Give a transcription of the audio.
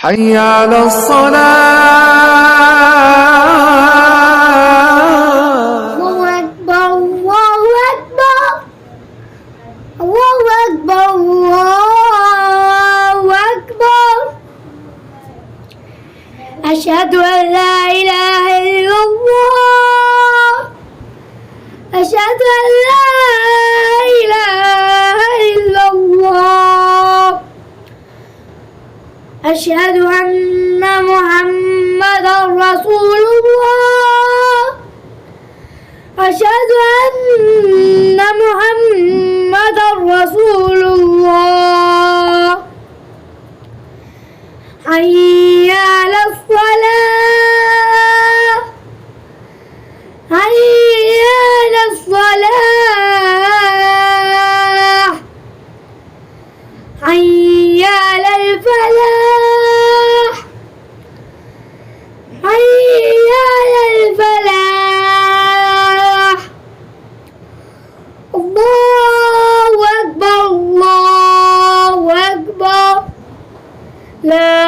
حي على الصلاة. الله أكبر الله أكبر الله أكبر الله أكبر. أشهد أن لا إله إلا الله أشهد أن لا إله إلا الله أشهد أن محمدا رسول الله أشهد أن محمدا رسول الله. حي على الصلاة حي على الصلاة حي على الفلاح حي على الفلاح. الله أكبر الله أكبر. لا